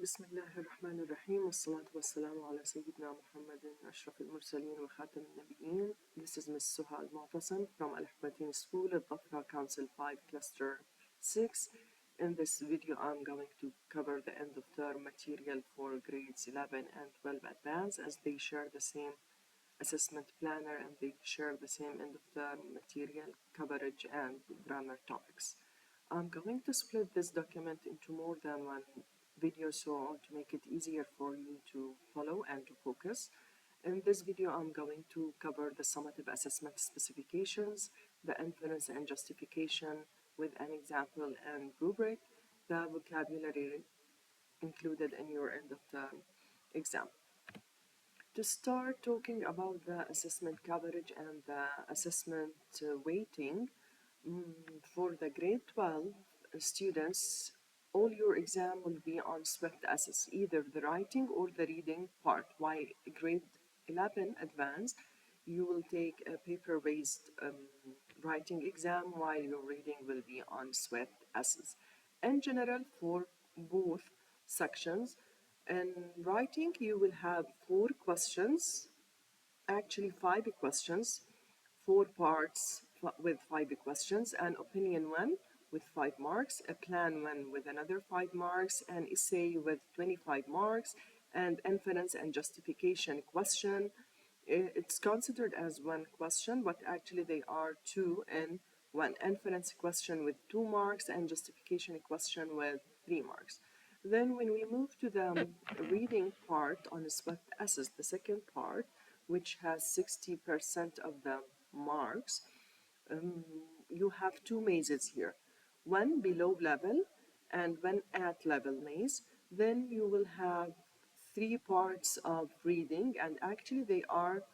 بسم الله الرحمن الرحيم والصلاة والسلام على سيدنا محمد أشرف المرسلين وخاتم النبيين. This is Ms. Suhal Mu'tasam from Al-Hbatin School at Dhafra Council 5 Cluster 6. In this video I'm going to cover the end of term material for grades 11 and 12 advanced, as they share the same assessment planner and they share the same end of term material coverage and grammar topics. I'm going to split this document into more than one video so to make it easier for you to follow and to focus. In this video I'm going to cover the summative assessment specifications, the inference and justification with an example and rubric, the vocabulary included in your end of term exam. To start talking about the assessment coverage and the assessment weighting, for the grade 12 students, all your exam will be on Swift Assess, either the writing or the reading part, while grade 11 advanced, you will take a paper-based writing exam, while your reading will be on Swift Assess. In general, for both sections, in writing you will have 4 questions, actually 5 questions, 4 parts with 5 questions, an opinion 1 with 5 marks, a plan 1 with another 5 marks, an essay with 25 marks, and inference and justification question. It's considered as one question, but actually they are 2 in one. Inference question with 2 marks and justification question with 3 marks. Then when we move to the reading part on the Swift Assess, the second part, which has 60% of the marks, you have 2 mazes here, one below level and one at level maze. Then you will have 3 parts of reading, and actually they are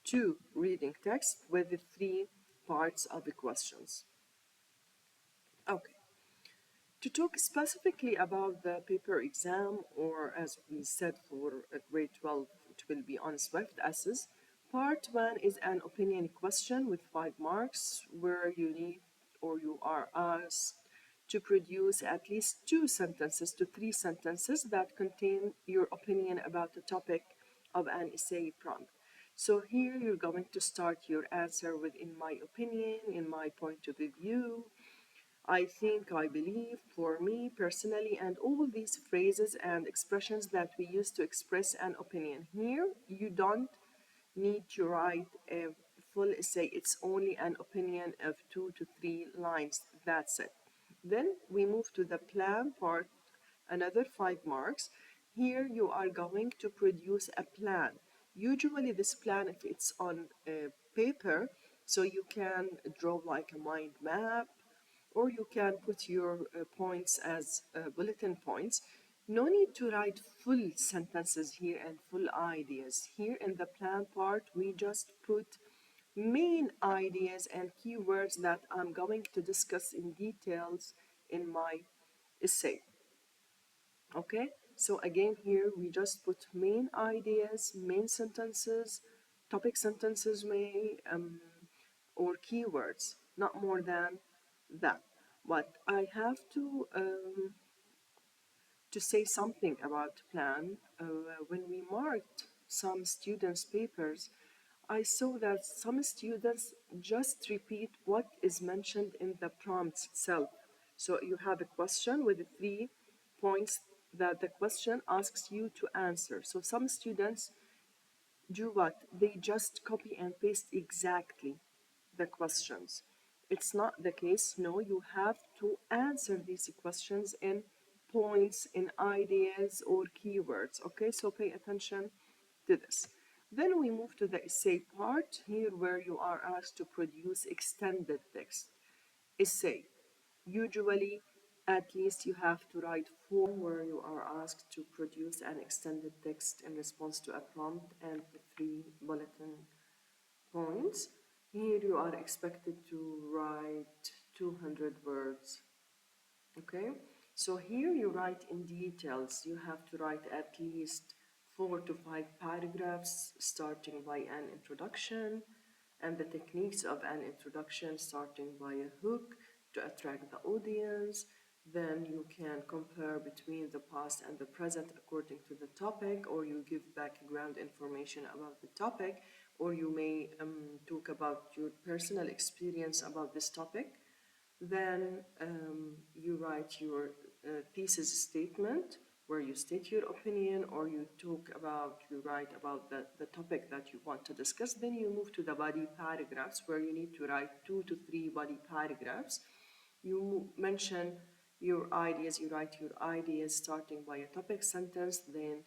2 reading texts with the 3 parts of the questions. Okay. To talk specifically about the paper exam, or as we said for grade 12, it will be on Swift Assess. Part 1 is an opinion question with 5 marks, where you need or you are asked to produce at least 2 sentences to 3 sentences that contain your opinion about the topic of an essay prompt. So here you're going to start your answer with "in my opinion," "in my point of view," "I think," "I believe," "for me," "personally," and all these phrases and expressions that we use to express an opinion. Here you don't need to write a full essay, it's only an opinion of 2 to 3 lines, that's it. Then we move to the plan part, another 5 marks. Here you are going to produce a plan. Usually this plan, if it's on paper, so you can draw like a mind map, or you can put your points as bulletin points. No need to write full sentences here and full ideas. Here in the plan part, we just put main ideas and keywords that I'm going to discuss in details in my essay. Okay, so again here we just put main ideas, main sentences, topic sentences or keywords, not more than that. But I have to say something about plan. When we marked some students' papers, I saw that some students just repeat what is mentioned in the prompt itself. So you have a question with 3 points that the question asks you to answer. So some students do what? They just copy and paste exactly the questions. It's not the case. No, you have to answer these questions in points, in ideas or keywords. Okay, so pay attention to this. Then we move to the essay part, here where you are asked to produce extended text. Essay. Usually, at least you have to write 4 where you are asked to produce an extended text in response to a prompt and 3 bulletin points. Here you are expected to write 200 words. Okay, so here you write in details. You have to write at least 4 to 5 paragraphs, starting by an introduction and the techniques of an introduction, starting by a hook to attract the audience, Then you can compare between the past and the present according to the topic, or you give background information about the topic, or you may talk about your personal experience about this topic. Then you write your thesis statement where you state your opinion, or you write about the topic that you want to discuss. Then you move to the body paragraphs where you need to write 2 to 3 body paragraphs. You mention your ideas, you write your ideas starting by a topic sentence, then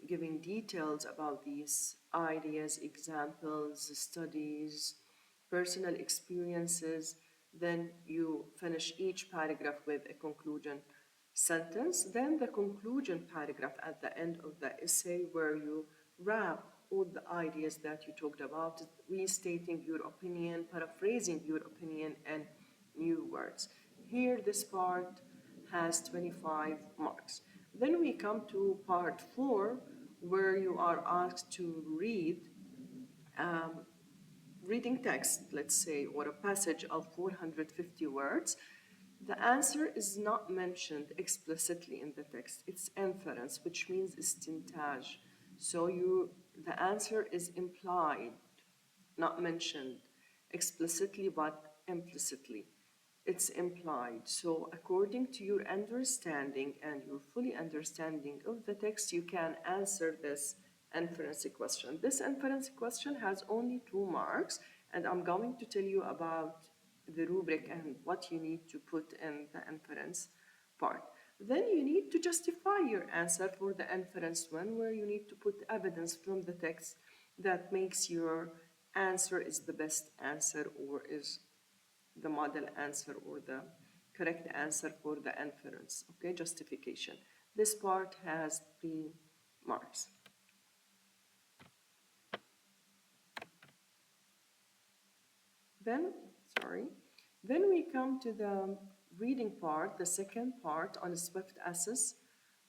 giving details about these ideas, examples, studies, personal experiences. Then you finish each paragraph with a conclusion sentence. Then the conclusion paragraph at the end of the essay, where you wrap all the ideas that you talked about, restating your opinion, paraphrasing your opinion, and new words. Here, this part has 25 marks. Then we come to part 4, where you are asked to reading text, let's say, or a passage of 450 words. The answer is not mentioned explicitly in the text. It's inference, which means istintaj. So the answer is implied, not mentioned explicitly but implicitly. It's implied. So according to your understanding and your fully understanding of the text, you can answer this inference question. This inference question has only 2 marks, and I'm going to tell you about the rubric and what you need to put in the inference part. Then you need to justify your answer for the inference one, where you need to put evidence from the text that makes your answer is the best answer, or is the model answer, or the correct answer for the inference. Okay, justification. This part has 3 marks. Then, then we come to the reading part, the second part on Swift Assess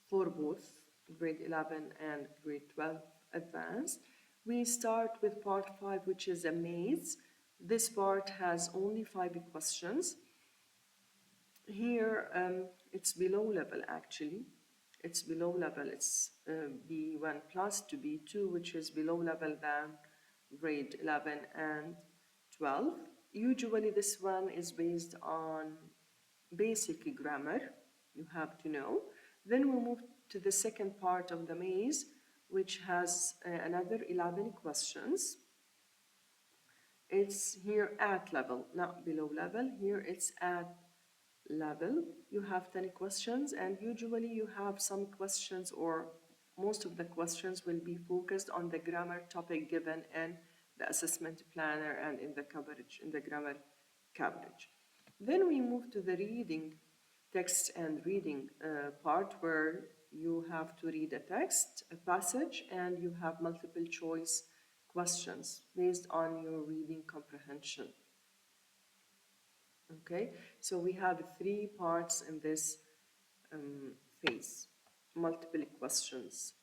for both grade 11 and grade 12 advanced. We start with part 5, which is a maze. This part has only 5 questions. Here, it's below level actually. It's below level. It's B1 plus to B2, which is below level than grade 11 and 12. Usually this one is based on basic grammar, you have to know. Then we move to the second part of the maze, which has another 11 questions. It's here at level, not below level. Here it's at level. You have 10 questions, and usually you have some questions, or most of the questions will be focused on the grammar topic given in the assessment planner and in the coverage, in the grammar coverage. Then we move to the reading text and reading part, where you have to read a text, a passage, and you have multiple choice questions based on your reading comprehension. Okay, so we have 3 parts in this phase. Multiple questions,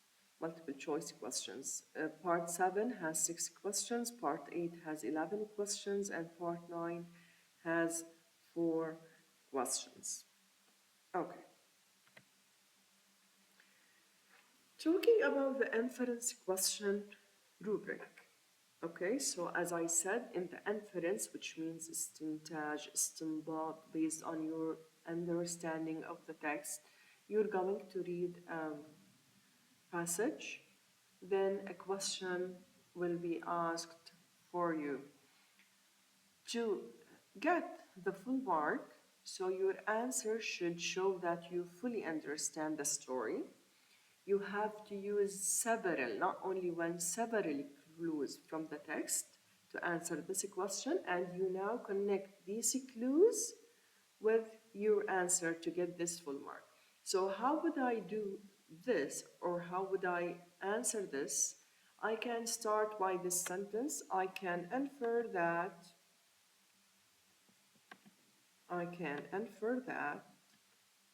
multiple choice questions. Part 7 has 6 questions, part 8 has 11 questions, and part 9 has 4 questions. Okay. Talking about the inference question rubric. Okay, so as I said, in the inference, which means istintaj, istinbat, based on your understanding of the text, you're going to read a passage, then a question will be asked for you. To get the full mark, so your answer should show that you fully understand the story. You have to use several, not only one, several clues from the text to answer this question, and you now connect these clues with your answer to get this full mark. So how would I do this, or how would I answer this? I can start by this sentence. I can infer that,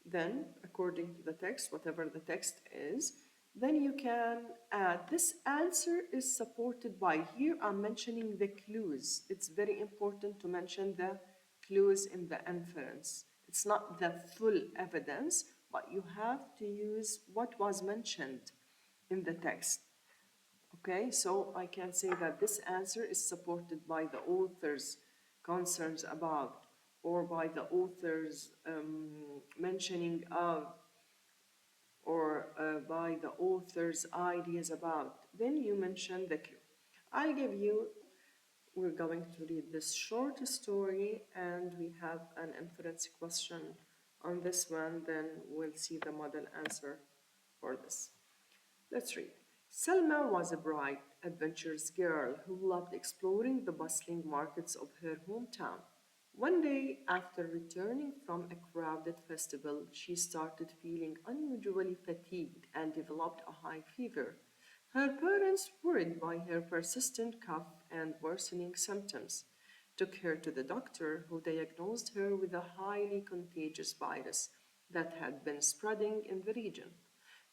then according to the text, whatever the text is, then you can add, this answer is supported by, here I'm mentioning the clues. It's very important to mention the clues in the inference. It's not the full evidence, but you have to use what was mentioned in the text. Okay, so I can say that this answer is supported by the author's concerns about, or by the author's mentioning of, or by the author's ideas about. Then you mention the clue. I'll give you, we're going to read this short story and we have an inference question on this one, then we'll see the model answer for this. Let's read. Selma was a bright, adventurous girl who loved exploring the bustling markets of her hometown. One day, after returning from a crowded festival, she started feeling unusually fatigued and developed a high fever. Her parents, worried by her persistent cough and worsening symptoms, took her to the doctor, who diagnosed her with a highly contagious virus that had been spreading in the region.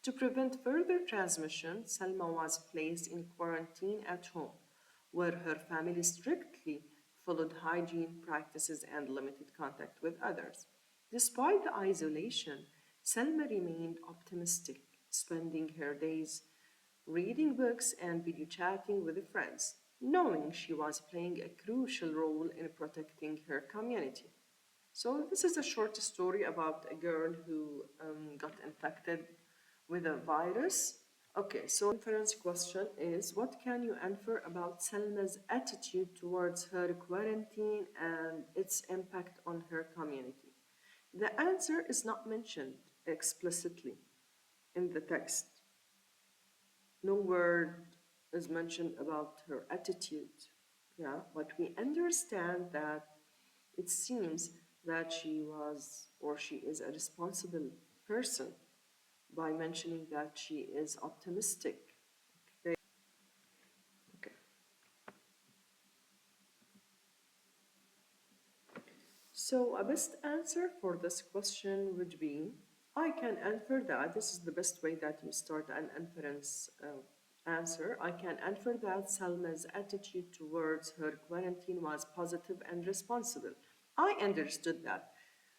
To prevent further transmission, Selma was placed in quarantine at home, where her family strictly followed hygiene practices and limited contact with others. Despite the isolation, Selma remained optimistic, spending her days reading books and video chatting with friends, knowing she was playing a crucial role in protecting her community. So, this is a short story about a girl who got infected with a virus. Okay, so inference question is, what can you infer about Selma's attitude towards her quarantine and its impact on her community? The answer is not mentioned explicitly in the text. No word is mentioned about her attitude. Yeah, but we understand that it seems that she was or she is a responsible person by mentioning that she is optimistic. Okay. Okay. So a best answer for this question would be, I can infer that this is the best way that you start an inference answer. I can infer that Salma's attitude towards her quarantine was positive and responsible. I understood that.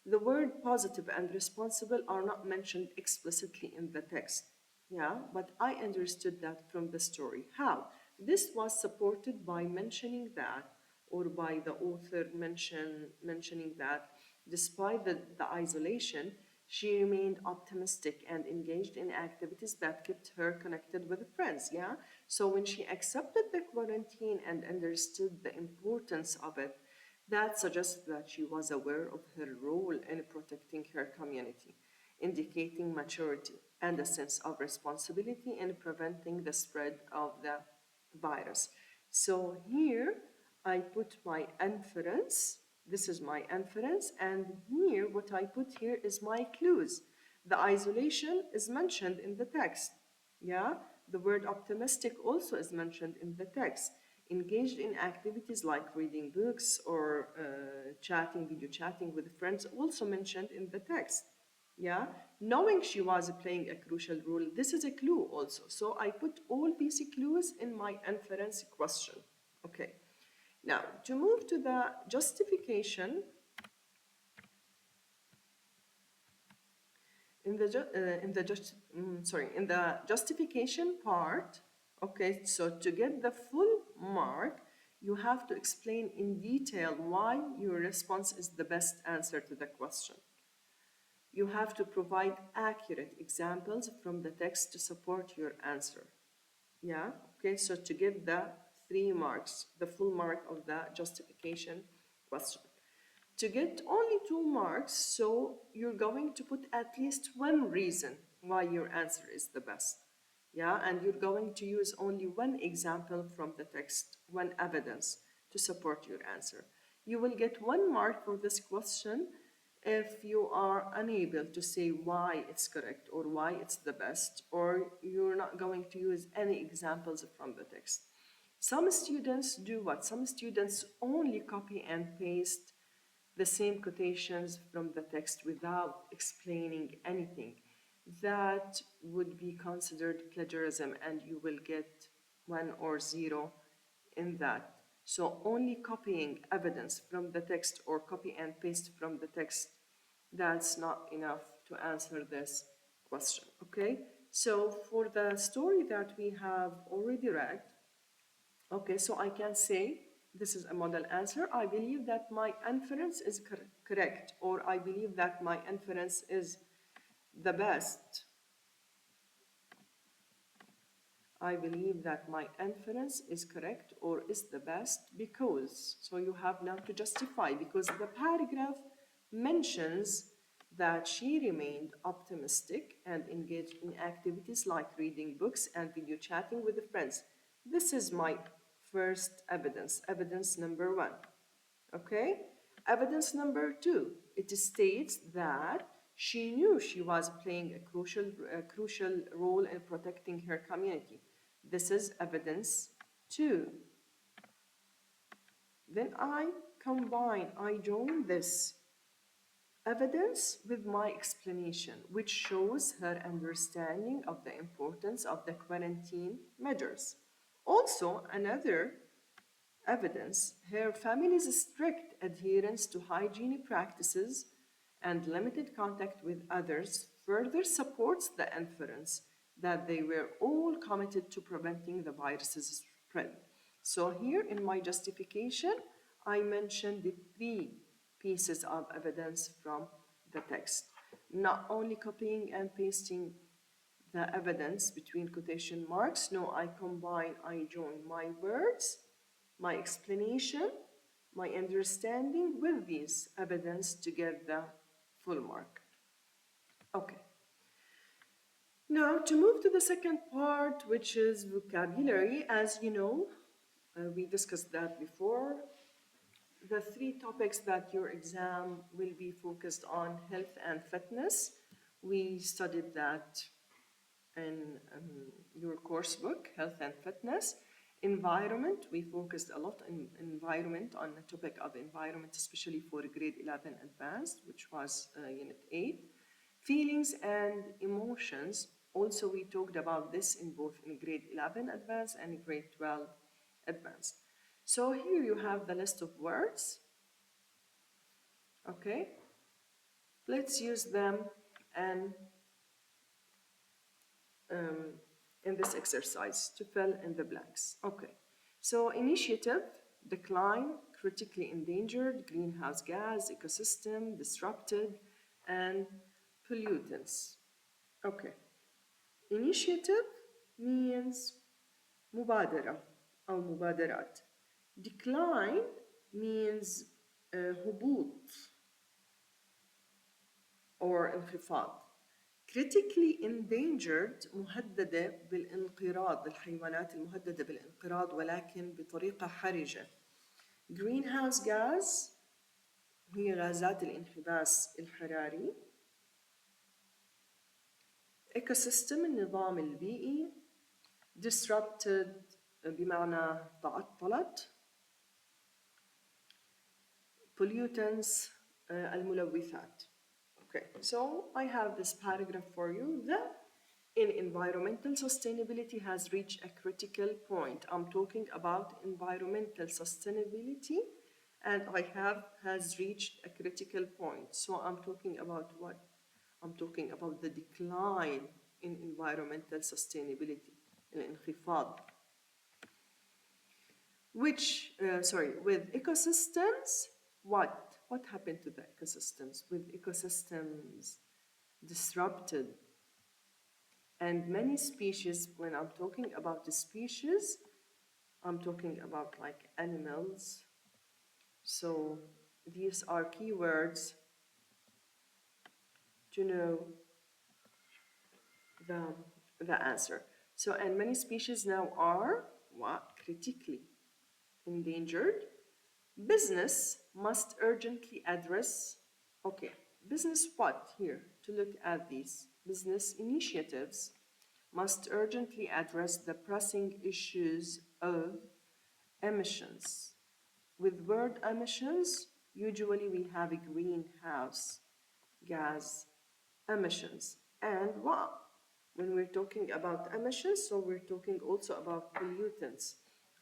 The word positive and responsible are not mentioned explicitly in the text. Yeah, but I understood that from the story. How? This was supported by mentioning that, or by the author mentioning that despite the isolation, she remained optimistic and engaged in activities that kept her connected with friends. Yeah, so when she accepted the quarantine and understood the importance of it, that suggests that she was aware of her role in protecting her community, indicating maturity and a sense of responsibility in preventing the spread of the virus. So here I put my inference. This is my inference, and here what I put here is my clues. The isolation is mentioned in the text. Yeah, the word optimistic also is mentioned in the text. Engaged in activities like reading books or chatting, video chatting with friends, also mentioned in the text. Yeah, knowing she was playing a crucial role, this is a clue also. So I put all these clues in my inference question. Okay. Now, to move to the justification, in the justification part, okay, so to get the full mark, you have to explain in detail why your response is the best answer to the question. You have to provide accurate examples from the text to support your answer. Yeah, okay, so to get the 3 marks, the full mark of the justification question. To get only 2 marks, so you're going to put at least one reason why your answer is the best. Yeah, and you're going to use only one example from the text, one evidence to support your answer. You will get 1 mark for this question if you are unable to say why it's correct or why it's the best, or you're not going to use any examples from the text. Some students do what? Some students only copy and paste the same quotations from the text without explaining anything. That would be considered plagiarism, and you will get 1 or 0 in that. So only copying evidence from the text or copy and paste from the text that's not enough to answer this question, okay? So for the story that we have already read, okay, so I can say this is a model answer. I believe that my inference is correct, or I believe that my inference is the best. I believe that my inference is correct or is the best because, so you have now to justify, because the paragraph mentions that she remained optimistic and engaged in activities like reading books and video chatting with friends. This is my first evidence, evidence number one. Okay? Evidence number two, it states that she knew she was playing a crucial role in protecting her community. This is evidence two. Then I join this evidence with my explanation, which shows her understanding of the importance of the quarantine measures. Also, another evidence, her family's strict adherence to hygiene practices and limited contact with others further supports the inference that they were all committed to preventing the virus's spread. So here in my justification, I mentioned the three pieces of evidence from the text. Not only copying and pasting the evidence between quotation marks, no, I join my words, my explanation, my understanding with these evidence to get the full mark. Okay. Now to move to the second part, which is vocabulary. As you know, we discussed that before. The three topics that your exam will be focused on: health and fitness. We studied that in your course book, health and fitness. Environment, we focused a lot on environment, on the topic of environment, especially for grade 11 advanced, which was unit 8. Feelings and emotions, also we talked about this in both in grade 11 advanced and grade 12 advanced. So here you have the list of words, okay? Let's use them and in this exercise to fill in the blanks. Okay, so initiative, decline, critically endangered, greenhouse gas, ecosystem, disrupted, and pollutants. Okay, initiative means مبادرة أو مبادرات. Decline means هبوط or انخفاض. critically endangered مهددة بالانقراض، الحيوانات المهددة بالانقراض ولكن بطريقة حرجة. greenhouse gas هي غازات الانحباس الحراري. ecosystem النظام البيئي. disrupted بمعنى تعطلت. pollutants الملوثات. Okay, so I have this paragraph for you that in environmental sustainability has reached a critical point. I'm talking about environmental sustainability and I have has reached a critical point. So I'm talking about what? I'm talking about the decline in environmental sustainability, الانخفاض. With ecosystems, what happened to the ecosystems? With ecosystems disrupted and many species, when I'm talking about the species, I'm talking about like animals. So these are keywords to know the answer. So, and many species now are what? Critically endangered. Business must urgently address, okay, business what here? To look at these business initiatives must urgently address the pressing issues of emissions. With word emissions, usually we have a greenhouse gas emissions. And what? When we're talking about emissions, so we're talking also about pollutants,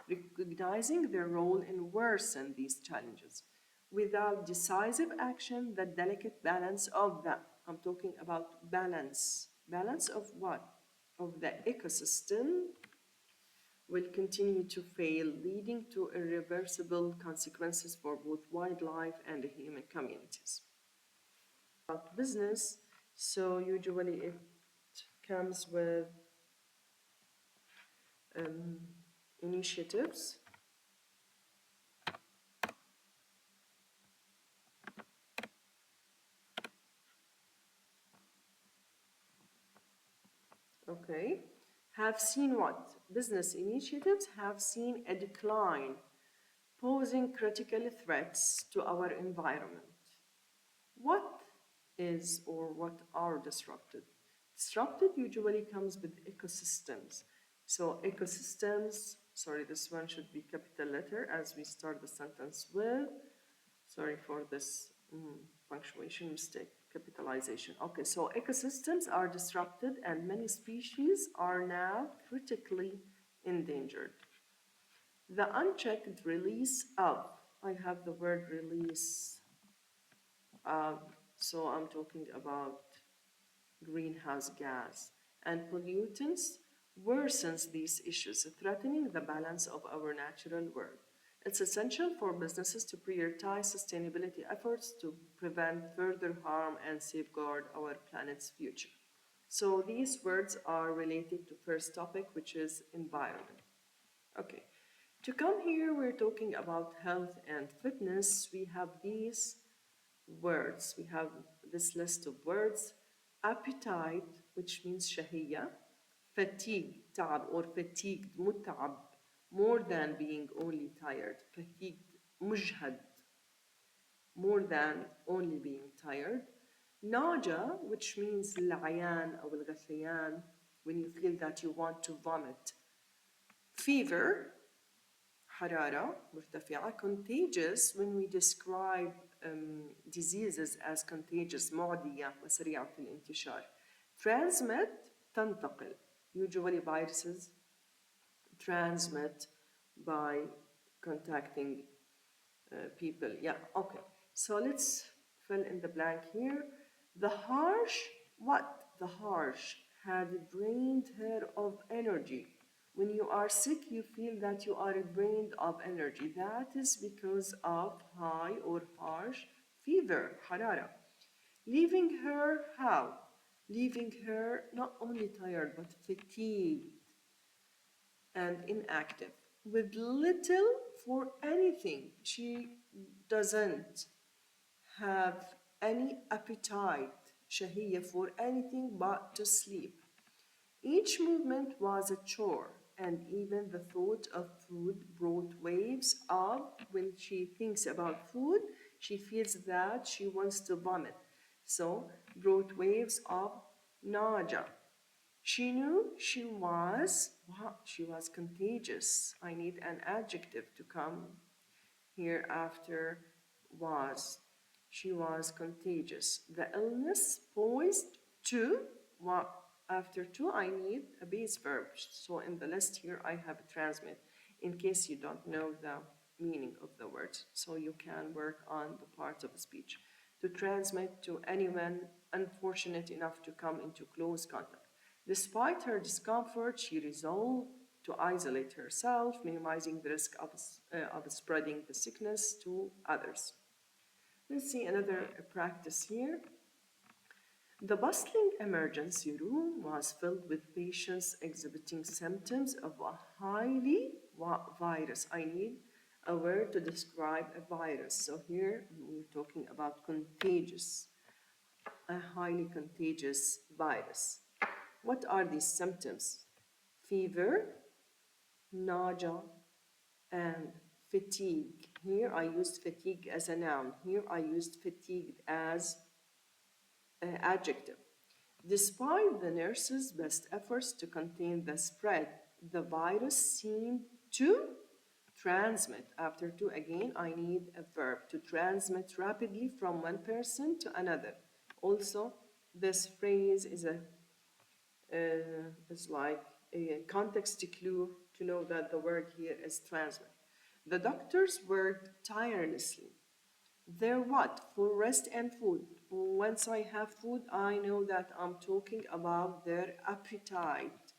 recognizing their role in worsen these challenges. Without decisive action, the delicate balance of them. I'm talking about balance. Balance of what? Of the ecosystem will continue to fail, leading to irreversible consequences for both wildlife and the human communities. About business, so usually it comes with initiatives. Okay, have seen what? Business initiatives have seen a decline, posing critical threats to our environment. What is or what are disrupted? Disrupted usually comes with ecosystems. So ecosystems, sorry, this one should be capital letter as we start the sentence with. Sorry for this punctuation mistake, capitalization. Okay, so ecosystems are disrupted and many species are now critically endangered. The unchecked release of, I have the word release, so I'm talking about greenhouse gas and pollutants worsens these issues, threatening the balance of our natural world. It's essential for businesses to prioritize sustainability efforts to prevent further harm and safeguard our planet's future. So these words are related to first topic, which is environment. Okay, to come here, we're talking about health and fitness. We have these words. We have this list of words. Appetite, which means shahiya. Fatigue, تعب or fatigued, متعب, more than being only tired. Fatigued, مجهد, more than only being tired. Naja, which means العيان أو الغثيان, when you feel that you want to vomit. Fever, حرارة مرتفعة. Contagious, when we describe diseases as contagious, معدية وسريعة في الانتشار. Transmit, تنتقل. Usually viruses transmit by contacting people. Yeah, okay. So let's fill in the blank here. The harsh, what? The harsh had drained her of energy. When you are sick, you feel that you are drained of energy. That is because of high or harsh fever, حرارة. Leaving her how? Leaving her not only tired but fatigued and inactive, with little for anything. She doesn't have any appetite, shahiyya, for anything but to sleep. Each movement was a chore, and even the thought of food brought waves of, when she thinks about food, she feels that she wants to vomit. So, brought waves of nausea. She knew she was, wow, she was contagious. I need an adjective to come here after was. She was contagious. The illness poised to, what? After to, I need a base verb. So in the list here, I have transmit in case you don't know the meaning of the word. So you can work on the part of speech. To transmit to anyone unfortunate enough to come into close contact. Despite her discomfort, she resolved to isolate herself, minimizing the risk of spreading the sickness to others. Let's see another practice here. The bustling emergency room was filled with patients exhibiting symptoms of a highly virus. I need a word to describe a virus. So here we're talking about contagious, a highly contagious virus. What are these symptoms? Fever, nausea, and fatigue. Here I used fatigue as a noun. Here I used fatigued as an adjective. Despite the nurses' best efforts to contain the spread, the virus seemed to transmit. After to, again, I need a verb to transmit rapidly from one person to another. Also, this phrase is like a context clue to know that the word here is transmit. The doctors worked tirelessly. They're what? For rest and food. Once I have food, I know that I'm talking about their appetite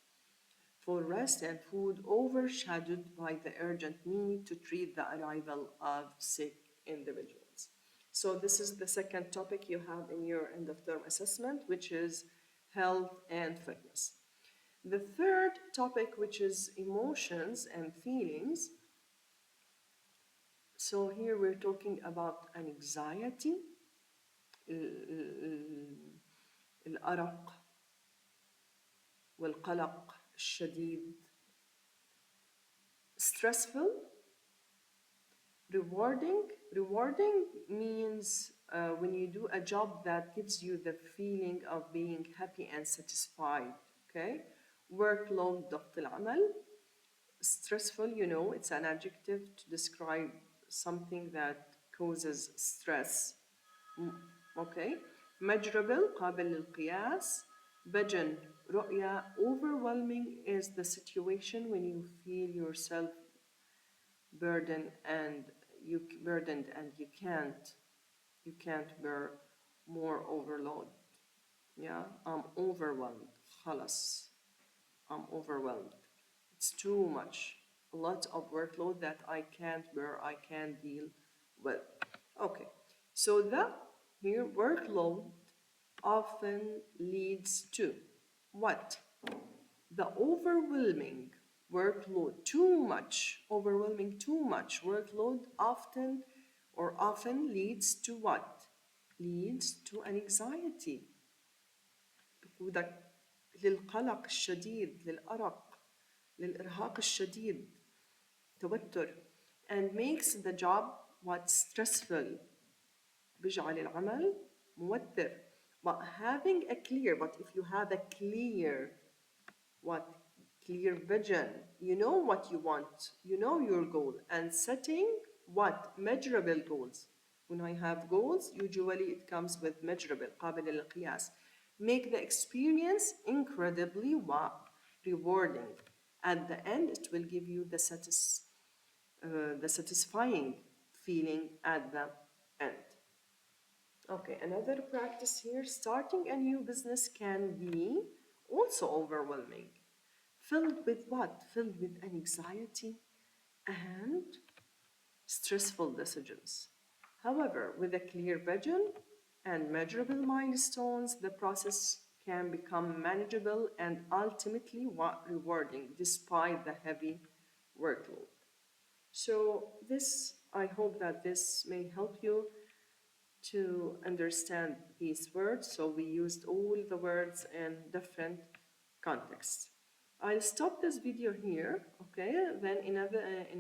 for rest and food overshadowed by the urgent need to treat the arrival of sick individuals. So this is the second topic you have in your end of term assessment, which is health and fitness. The third topic, which is emotions and feelings. So here we're talking about anxiety, الأرق والقلق الشديد, stressful, rewarding. Rewarding means when you do a job that gives you the feeling of being happy and satisfied. Okay, workload, ضغط العمل. Stressful, you know, it's an adjective to describe something that causes stress. Okay, measurable, قابل للقياس. بجن, رؤية. Overwhelming is the situation when you feel yourself burdened and you can't bear more overload. Yeah, I'm overwhelmed. خلاص, I'm overwhelmed. It's too much. A lot of workload that I can't bear, I can't deal with. Okay, so the here workload often leads to what? The overwhelming workload, overwhelming too much workload often leads to what? Leads to an anxiety. للقلق الشديد, للأرق, للإرهاق الشديد, توتر, and makes the job what? Stressful. بيجعل العمل موتر. But if you have a clear what? Clear vision. You know what you want. You know your goal. And setting what? Measurable goals. When I have goals, usually it comes with measurable, قابل للقياس. Make the experience incredibly rewarding. At the end, it will give you the satisfying feeling at the end. Okay, another practice here, starting a new business can be also overwhelming. Filled with what? Filled with anxiety and stressful decisions. However, with a clear vision and measurable milestones, the process can become manageable and ultimately rewarding despite the heavy workload. So I hope that this may help you to understand these words. So we used all the words in different contexts. I'll stop this video here, okay? Then in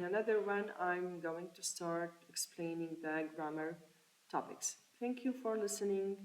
another one, I'm going to start explaining the grammar topics. Thank you for listening.